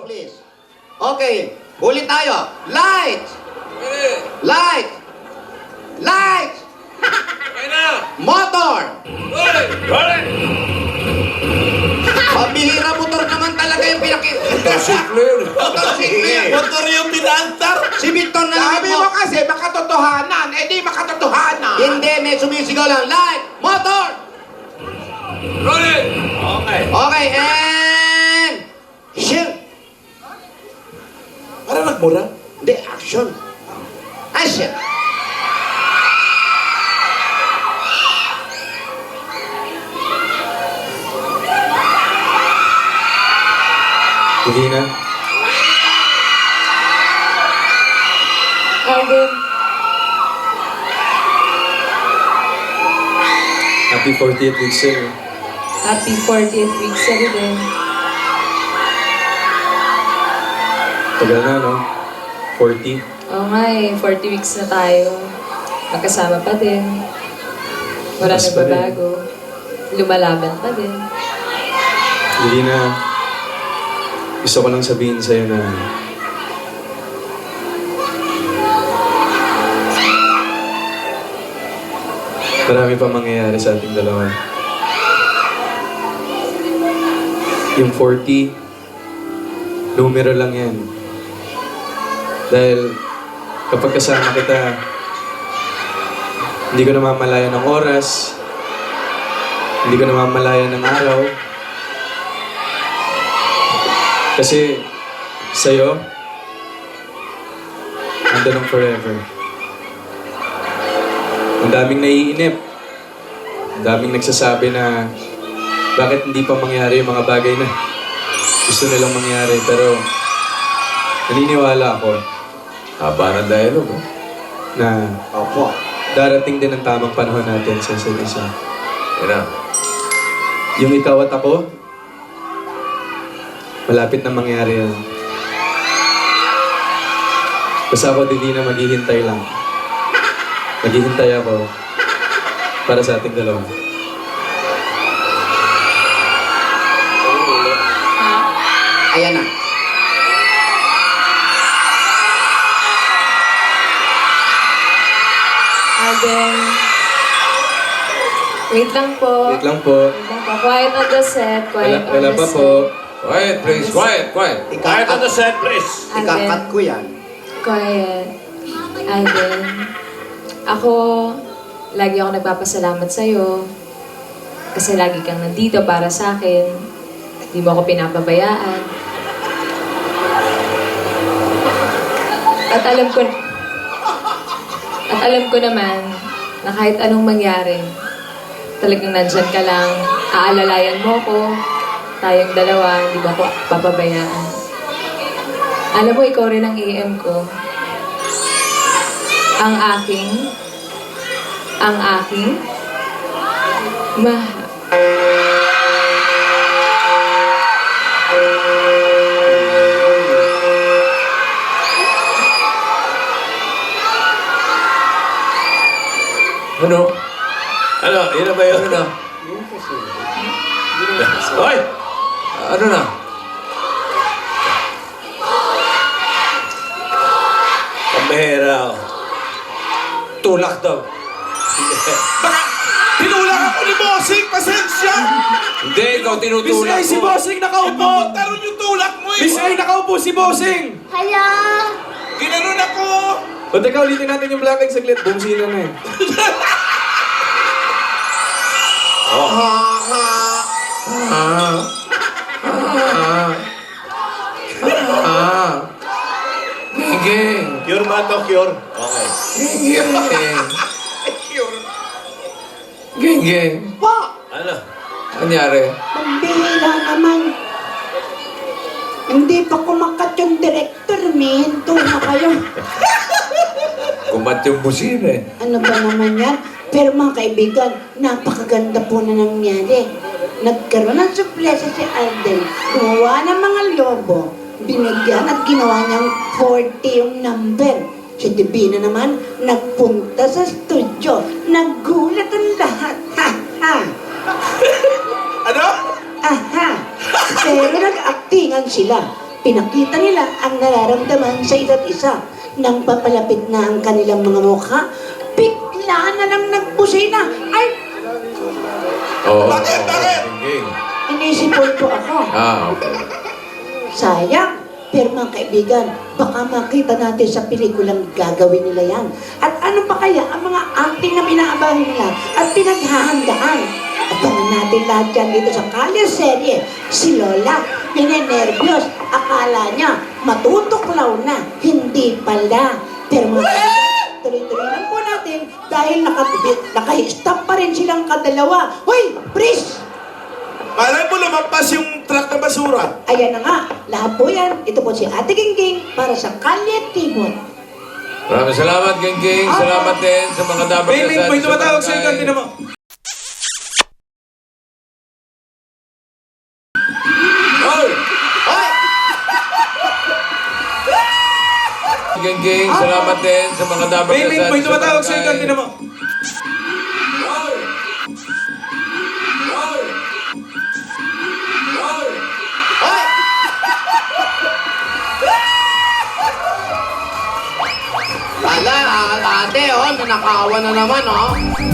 please. Okay, huli tayo. Light! Light! Light! Motor! Pambihira motor naman talaga yung Motorsiklo yun. Motorsiklo yan. Motor yung pinantar. Si Victor na Sabi mo kasi makatotohanan, eh di makatotohanan. Hindi, may sumisigaw lang. Light! Motor! Rolling! Okay. Okay, and... Shoot! Para nagmura. Hindi, action. Action! Hindi na. Alden, Happy 40th week, sir. happy 40th week sa'yo din. Tagal na, no? 40. Oo nga eh, 40 weeks na tayo. Magkasama pa din. Wala Mas pa rin. nagbabago. Lumalaban pa din. Hindi na. Gusto ko lang sabihin sa'yo na marami pa mangyayari sa ating dalawa. Yung 40, numero lang yan. Dahil kapag kasama kita, hindi ko namamalayan ng oras, hindi ko namamalayan ng araw. Kasi sa'yo, nandun ang forever. Ang daming naiinip. Ang daming nagsasabi na bakit hindi pa mangyari yung mga bagay na gusto nilang mangyari. Pero naniniwala ako Haba ng dialogue. Oh. na Opo. darating din ang tamang panahon natin sa isa't isa. Yan na. Yung ikaw at ako, malapit na mangyari yan. Basta ako, Divina, maghihintay lang. Maghihintay ako para sa ating dalawa. Ayan na. Alden, wait lang po. Wait lang po. Wait lang po. Quiet on the set. Quiet on Wala the pa set. po. Quiet, please. Quiet, quiet. Quiet on the set, please. Ikakat ko yan. Quiet. Alden, ako, lagi ako nagpapasalamat sa'yo. Kasi lagi kang nandito para sa akin. Hindi mo ako pinapabayaan. At alam ko naman na kahit anong mangyari, talagang nandyan ka lang, aalalayan mo ko, tayong dalawa, hindi mo ako papabayaan. Alam mo, ikaw rin ang EM ko. Ang aking, Ano? Ano? Yun na ba yun? Ano? Hoy! Ano na? Pambihira. Oh. Tulak daw. Baka tinulak ako ni Bossing, pasensya! Hindi, ikaw tinutulak Si mo. Bossing nakaupo! Taron yung tulak mo eh! Miss A, nakaupo si Bossing! Hala! Ginanon ako! O teka, ulitin natin yung black egg saglit. Bumsina na eh. Geng. Cure ba ito, cure? Okay. Geng, geng. Po! Ano? Anyari? Pambihira naman. Hindi pa kumakat yung director, minto na kayo. Kumat yung busina eh. Ano ba naman yan? Pero mga kaibigan, napakaganda po na nangyari. Nagkaroon ng sorpresa si Alden. Gumawa ng mga lobo. Binigyan at ginawa niyang 40 yung number. Si Divina naman, nagpunta sa studio. Nagulat ang lahat. Ha, ha. Ano? Aha! Pero nag-actingan sila. Pinakita nila ang nararamdaman sa isa't isa. Nang papalapit na ang kanilang mga mukha, bigla na lang nagbusina. Ay, Oo. Bakit? Bakit? King. inisipon po ako. Okay. Sayang. Pero mga kaibigan, baka makita natin sa pelikulang gagawin nila yan. At ano pa kaya ang mga acting na pinaabahan nila at pinaghahandaan? Abangan natin lahat yan dito sa Kalye Serye. Si Lola, ninenervyos. Akala niya, matutuklaw na. Hindi pala. Pero mga kaibigan, tuloy-tuloy lang po natin dahil naka-stop pa rin silang kadalawa. Hoy, Pris! Malay mo lumampas yung truck na basura. Ayan na nga, lahat po yan. Ito po si Ate Gingging para sa Kalye Timon. Maraming salamat, King King. Salamat din sa mga dapat May may tumatawag sa iyo, tinan mo. Hoy! King King, salamat din sa mga dapat May tumatawag sa iyo, tinan mo. Ate, nanakawa na naman, oh.